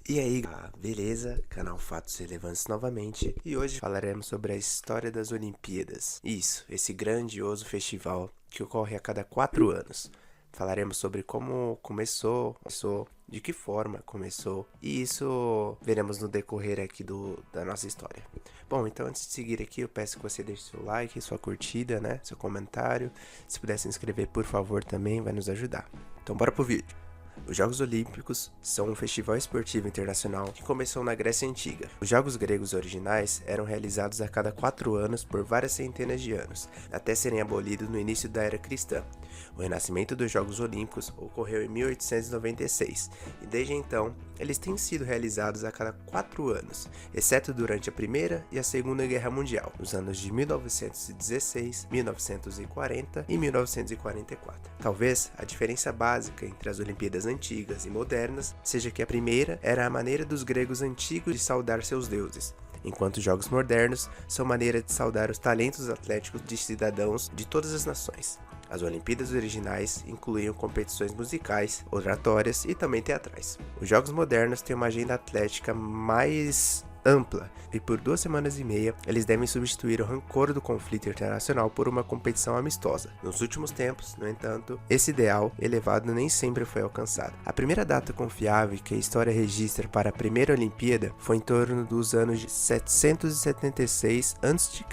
E aí, beleza? Canal Fatos Relevantes novamente. E hoje falaremos sobre a história das Olimpíadas. Isso, esse grandioso festival que ocorre a cada 4 anos. Falaremos sobre como começou, de que forma começou. E isso veremos no decorrer aqui da nossa história. Bom, então antes de seguir aqui, eu peço que você deixe seu like, sua curtida, né? Seu comentário. Se puder se inscrever, por favor, também vai nos ajudar. Então bora pro vídeo. Os Jogos Olímpicos são um festival esportivo internacional que começou na Grécia Antiga. Os Jogos Gregos originais eram realizados a cada 4 anos por várias centenas de anos, até serem abolidos no início da Era Cristã. O renascimento dos Jogos Olímpicos ocorreu em 1896 e desde então eles têm sido realizados a cada 4 anos, exceto durante a Primeira e a Segunda Guerra Mundial, nos anos de 1916, 1940 e 1944. Talvez a diferença básica entre as Olimpíadas antigas e modernas seja que a primeira era a maneira dos gregos antigos de saudar seus deuses, enquanto os jogos modernos são maneira de saudar os talentos atléticos de cidadãos de todas as nações. As Olimpíadas originais incluíam competições musicais, oratórias e também teatrais. Os Jogos modernos têm uma agenda atlética mais ampla, e por 2 semanas e meia eles devem substituir o rancor do conflito internacional por uma competição amistosa. Nos últimos tempos, no entanto, esse ideal elevado nem sempre foi alcançado. A primeira data confiável que a história registra para a primeira Olimpíada foi em torno dos anos de 776 a.C.,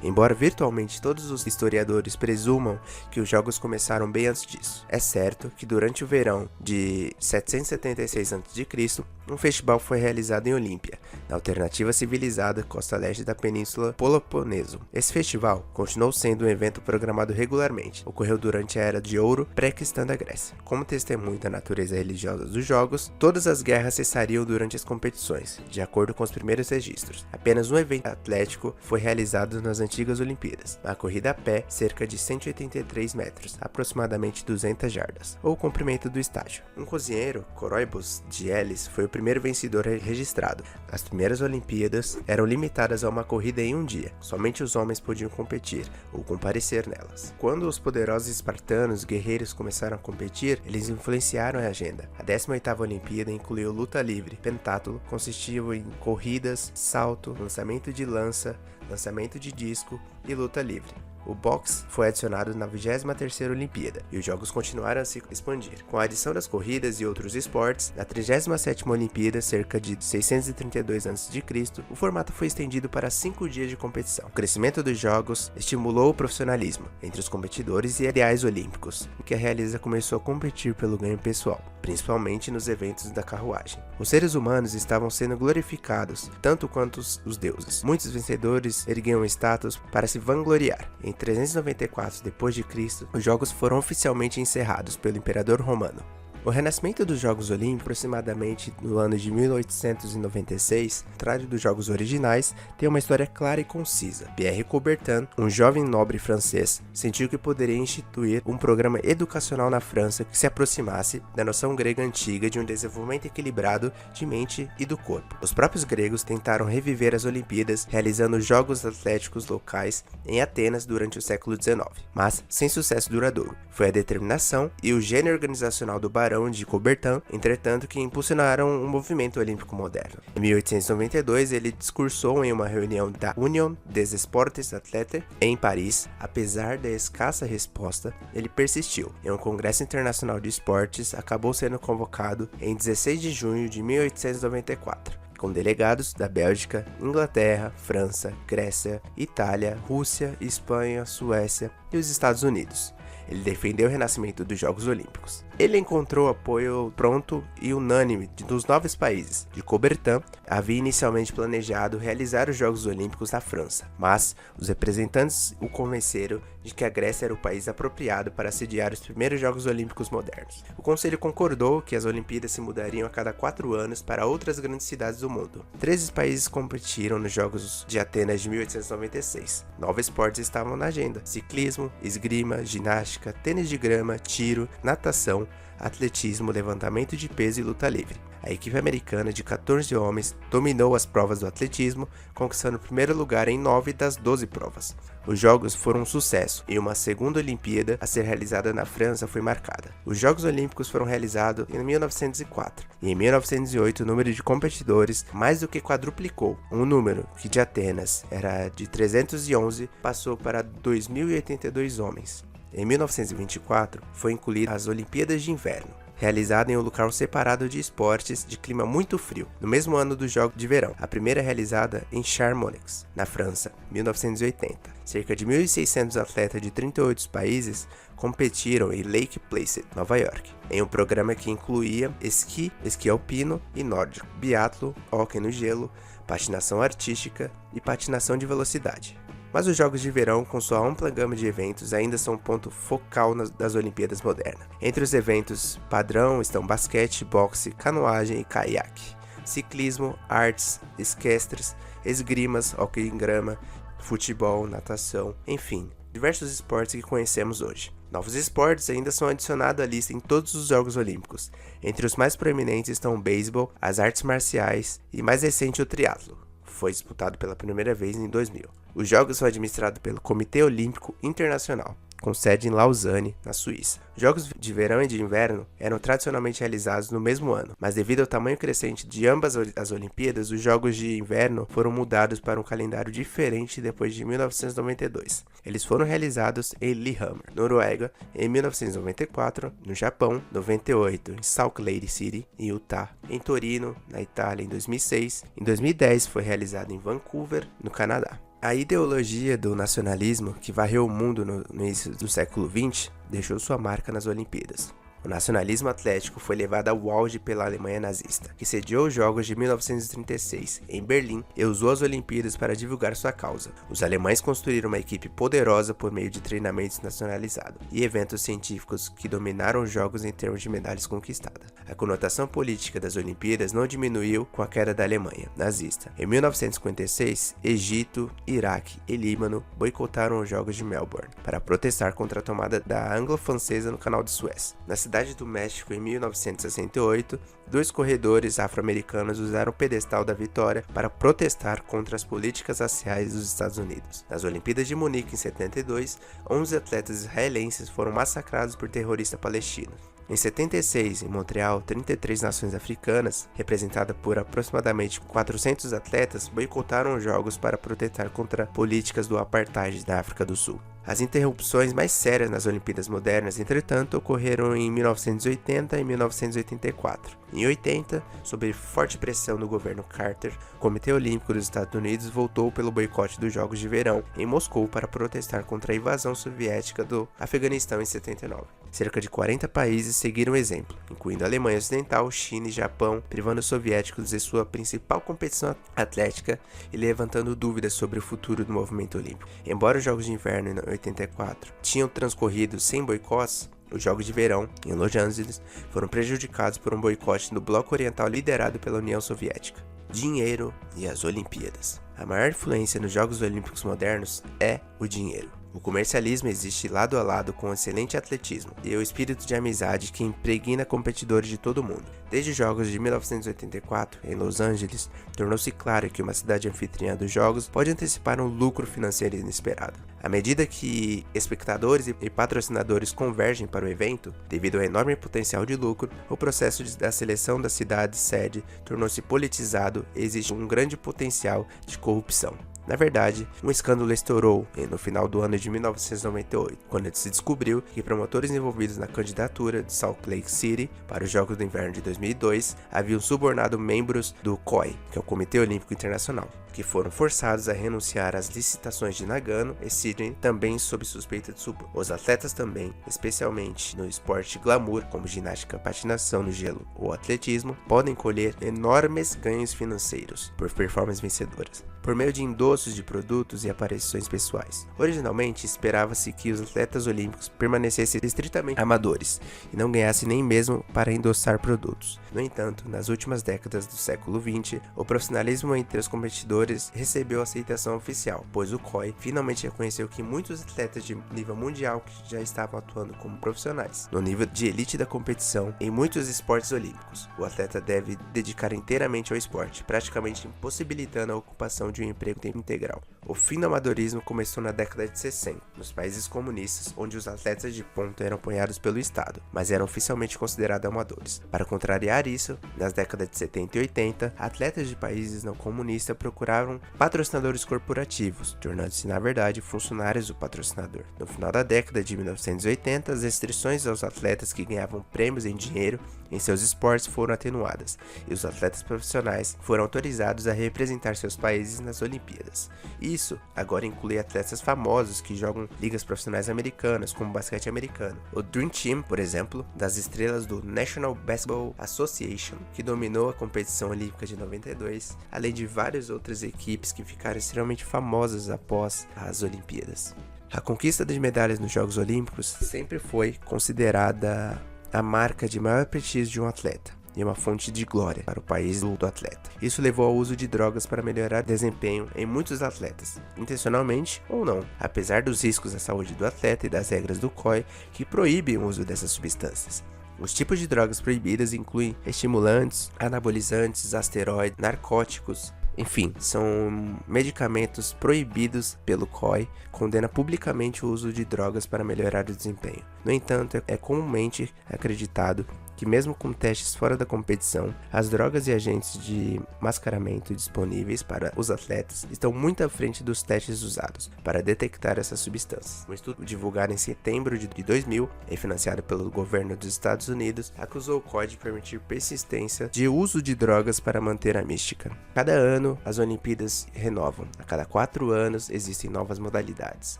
embora virtualmente todos os historiadores presumam que os jogos começaram bem antes disso. É certo que durante o verão de 776 a.C., um festival foi realizado em Olímpia, na alternativa civilizada costa leste da Península Peloponeso. Esse festival continuou sendo um evento programado regularmente, ocorreu durante a Era de Ouro pré-cristã da Grécia. Como testemunho da natureza religiosa dos jogos, todas as guerras cessariam durante as competições, de acordo com os primeiros registros. Apenas um evento atlético foi realizado nas antigas Olimpíadas, a corrida a pé, cerca de 183 metros, aproximadamente 200 jardas, ou o comprimento do estádio. Um cozinheiro, Coroibos de Elis, foi o primeiro vencedor registrado. As primeiras Olimpíadas eram limitadas a uma corrida em um dia, somente os homens podiam competir ou comparecer nelas. Quando os poderosos espartanos guerreiros começaram a competir, eles influenciaram a agenda. A 18ª Olimpíada incluiu luta livre, pentátulo, consistia em corridas, salto, lançamento de lança, lançamento de disco e luta livre. O boxe foi adicionado na 23ª Olimpíada, e os jogos continuaram a se expandir. Com a adição das corridas e outros esportes, na 37ª Olimpíada, cerca de 632 a.C., o formato foi estendido para 5 dias de competição. O crescimento dos jogos estimulou o profissionalismo entre os competidores e ideais olímpicos, em que a realeza começou a competir pelo ganho pessoal, principalmente nos eventos da carruagem. Os seres humanos estavam sendo glorificados, tanto quanto os deuses. Muitos vencedores erguiam estátuas para se vangloriar. Em 394 d.C., os jogos foram oficialmente encerrados pelo imperador romano. O renascimento dos Jogos Olímpicos, aproximadamente no ano de 1896, ao contrário dos jogos originais, tem uma história clara e concisa. Pierre Coubertin, um jovem nobre francês, sentiu que poderia instituir um programa educacional na França que se aproximasse da noção grega antiga de um desenvolvimento equilibrado de mente e do corpo. Os próprios gregos tentaram reviver as Olimpíadas, realizando jogos atléticos locais em Atenas durante o século XIX, mas sem sucesso duradouro. Foi a determinação e o gênio organizacional do barão de Coubertin, entretanto, que impulsionaram um movimento olímpico moderno. Em 1892, ele discursou em uma reunião da Union des Sports Athlètes em Paris. Apesar da escassa resposta, ele persistiu. Em um congresso internacional de esportes, acabou sendo convocado em 16 de junho de 1894. Com delegados da Bélgica, Inglaterra, França, Grécia, Itália, Rússia, Espanha, Suécia e os Estados Unidos. Ele defendeu o renascimento dos Jogos Olímpicos. Ele encontrou apoio pronto e unânime dos 9 países. De Coubertin havia inicialmente planejado realizar os Jogos Olímpicos na França, mas os representantes o convenceram de que a Grécia era o país apropriado para sediar os primeiros Jogos Olímpicos modernos. O Conselho concordou que as Olimpíadas se mudariam a cada 4 anos para outras grandes cidades do mundo. 13 países competiram nos Jogos de Atenas de 1896. 9 esportes estavam na agenda: ciclismo, esgrima, ginástica, ginástica, tênis de grama, tiro, natação, atletismo, levantamento de peso e luta livre. A equipe americana de 14 homens dominou as provas do atletismo, conquistando o primeiro lugar em 9 das 12 provas. Os jogos foram um sucesso e uma segunda Olimpíada a ser realizada na França foi marcada. Os Jogos Olímpicos foram realizados em 1904 e em 1908 o número de competidores mais do que quadruplicou. Um número que de Atenas era de 311 passou para 2.082 homens. Em 1924 foi incluída as Olimpíadas de Inverno, realizada em um local separado de esportes de clima muito frio, no mesmo ano dos Jogos de Verão, a primeira realizada em Chamonix, na França, 1980. Cerca de 1.600 atletas de 38 países competiram em Lake Placid, Nova York, em um programa que incluía esqui alpino e nórdico, biatlo, hóquei no gelo, patinação artística e patinação de velocidade. Mas os Jogos de Verão, com sua ampla gama de eventos, ainda são um ponto focal das Olimpíadas modernas. Entre os eventos padrão estão basquete, boxe, canoagem e caiaque, ciclismo, artes, esquestres, esgrimas, hóquei em grama, futebol, natação, enfim, diversos esportes que conhecemos hoje. Novos esportes ainda são adicionados à lista em todos os Jogos Olímpicos. Entre os mais proeminentes estão o beisebol, as artes marciais e, mais recente, o triatlo. Foi disputado pela primeira vez em 2000. Os Jogos são administrados pelo Comitê Olímpico Internacional, com sede em Lausanne, na Suíça. Os Jogos de Verão e de Inverno eram tradicionalmente realizados no mesmo ano, mas devido ao tamanho crescente de ambas as Olimpíadas, os Jogos de Inverno foram mudados para um calendário diferente depois de 1992. Eles foram realizados em Lillehammer, Noruega, em 1994, no Japão, 98, em Salt Lake City, em Utah, em Torino, na Itália, em 2006, em 2010 foi realizado em Vancouver, no Canadá. A ideologia do nacionalismo, que varreu o mundo no início do século XX, deixou sua marca nas Olimpíadas. O nacionalismo atlético foi levado ao auge pela Alemanha nazista, que sediou os Jogos de 1936 em Berlim e usou as Olimpíadas para divulgar sua causa. Os alemães construíram uma equipe poderosa por meio de treinamentos nacionalizados e eventos científicos que dominaram os Jogos em termos de medalhas conquistadas. A conotação política das Olimpíadas não diminuiu com a queda da Alemanha nazista. Em 1956, Egito, Iraque e Líbano boicotaram os Jogos de Melbourne para protestar contra a tomada da Anglo-Francesa no Canal de Suez. Na cidade do México, em 1968, 2 corredores afro-americanos usaram o pedestal da vitória para protestar contra as políticas raciais dos Estados Unidos. Nas Olimpíadas de Munique, em 72, 11 atletas israelenses foram massacrados por terroristas palestinos. Em 76, em Montreal, 33 nações africanas, representadas por aproximadamente 400 atletas, boicotaram os Jogos para protestar contra políticas do apartheid da África do Sul. As interrupções mais sérias nas Olimpíadas modernas, entretanto, ocorreram em 1980 e 1984. Em 80, sob forte pressão do governo Carter, o Comitê Olímpico dos Estados Unidos voltou pelo boicote dos Jogos de Verão em Moscou para protestar contra a invasão soviética do Afeganistão em 79. Cerca de 40 países seguiram o exemplo, incluindo a Alemanha Ocidental, China e Japão, privando os soviéticos de sua principal competição atlética e levantando dúvidas sobre o futuro do movimento olímpico. Embora os Jogos de Inverno em 84 tinham transcorrido sem boicotes, os Jogos de Verão, em Los Angeles, foram prejudicados por um boicote do Bloco Oriental liderado pela União Soviética. Dinheiro e as Olimpíadas. A maior influência nos Jogos Olímpicos modernos é o dinheiro. O comercialismo existe lado a lado com o excelente atletismo e o espírito de amizade que impregna competidores de todo o mundo. Desde os Jogos de 1984, em Los Angeles, tornou-se claro que uma cidade anfitriã dos Jogos pode antecipar um lucro financeiro inesperado. À medida que espectadores e patrocinadores convergem para o evento, devido ao enorme potencial de lucro, o processo da seleção da cidade-sede tornou-se politizado e existe um grande potencial de corrupção. Na verdade, um escândalo estourou no final do ano de 1998, quando se descobriu que promotores envolvidos na candidatura de Salt Lake City para os Jogos do Inverno de 2002 haviam subornado membros do COI, que é o Comitê Olímpico Internacional, que foram forçados a renunciar às licitações de Nagano e Sydney, também sob suspeita de suborno. Os atletas também, especialmente no esporte glamour, como ginástica, patinação no gelo ou atletismo, podem colher enormes ganhos financeiros por performances vencedoras. por meio de endossos de produtos e aparições pessoais. Originalmente, esperava-se que os atletas olímpicos permanecessem estritamente amadores e não ganhassem nem mesmo para endossar produtos. No entanto, nas últimas décadas do século XX, o profissionalismo entre os competidores recebeu aceitação oficial, pois o COI finalmente reconheceu que muitos atletas de nível mundial que já estavam atuando como profissionais, no nível de elite da competição em muitos esportes olímpicos. O atleta deve dedicar inteiramente ao esporte, praticamente impossibilitando a ocupação de um emprego integral. O fim do amadorismo começou na década de 60, nos países comunistas, onde os atletas de ponta eram apoiados pelo Estado, mas eram oficialmente considerados amadores. Para contrariar isso, nas décadas de 70 e 80, atletas de países não comunistas procuravam patrocinadores corporativos, tornando-se, na verdade, funcionários do patrocinador. No final da década de 1980, as restrições aos atletas que ganhavam prêmios em dinheiro em seus esportes foram atenuadas, e os atletas profissionais foram autorizados a representar seus países nas Olimpíadas. Isso agora inclui atletas famosos que jogam ligas profissionais americanas, como o basquete americano. O Dream Team, por exemplo, das estrelas do National Basketball Association, que dominou a competição olímpica de 92, além de várias outras equipes que ficaram extremamente famosas após as Olimpíadas. A conquista de medalhas nos Jogos Olímpicos sempre foi considerada a marca de maior prestígio de um atleta e uma fonte de glória para o país do atleta. Isso levou ao uso de drogas para melhorar o desempenho em muitos atletas, intencionalmente ou não, apesar dos riscos à saúde do atleta e das regras do COI que proíbem o uso dessas substâncias. Os tipos de drogas proibidas incluem estimulantes, anabolizantes, asteroides, narcóticos. Enfim, são medicamentos proibidos pelo COI, condena publicamente o uso de drogas para melhorar o desempenho. No entanto, é comumente acreditado que mesmo com testes fora da competição, as drogas e agentes de mascaramento disponíveis para os atletas estão muito à frente dos testes usados para detectar essas substâncias. Um estudo divulgado em setembro de 2000 e financiado pelo governo dos Estados Unidos acusou o COI de permitir persistência de uso de drogas para manter a mística. Cada ano, as Olimpíadas renovam. A cada 4 anos existem novas modalidades,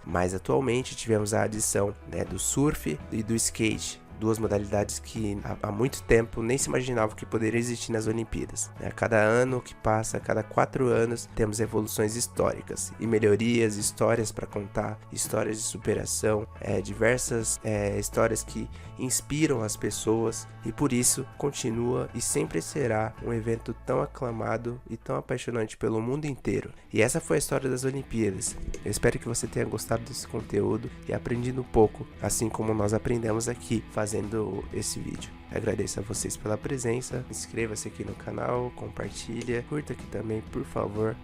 mas atualmente tivemos a adição do surf e do skate, duas modalidades que há muito tempo nem se imaginava que poderiam existir nas Olimpíadas. A cada ano que passa, a cada 4 anos, temos evoluções históricas e melhorias, histórias para contar, histórias de superação, diversas histórias que inspiram as pessoas e por isso continua e sempre será um evento tão aclamado e tão apaixonante pelo mundo inteiro. E essa foi a história das Olimpíadas. Eu espero que você tenha gostado desse conteúdo e aprendido um pouco, assim como nós aprendemos aqui fazendo esse vídeo. Agradeço a vocês pela presença, inscreva-se aqui no canal, compartilha, curta aqui também, por favor.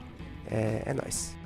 É nóis.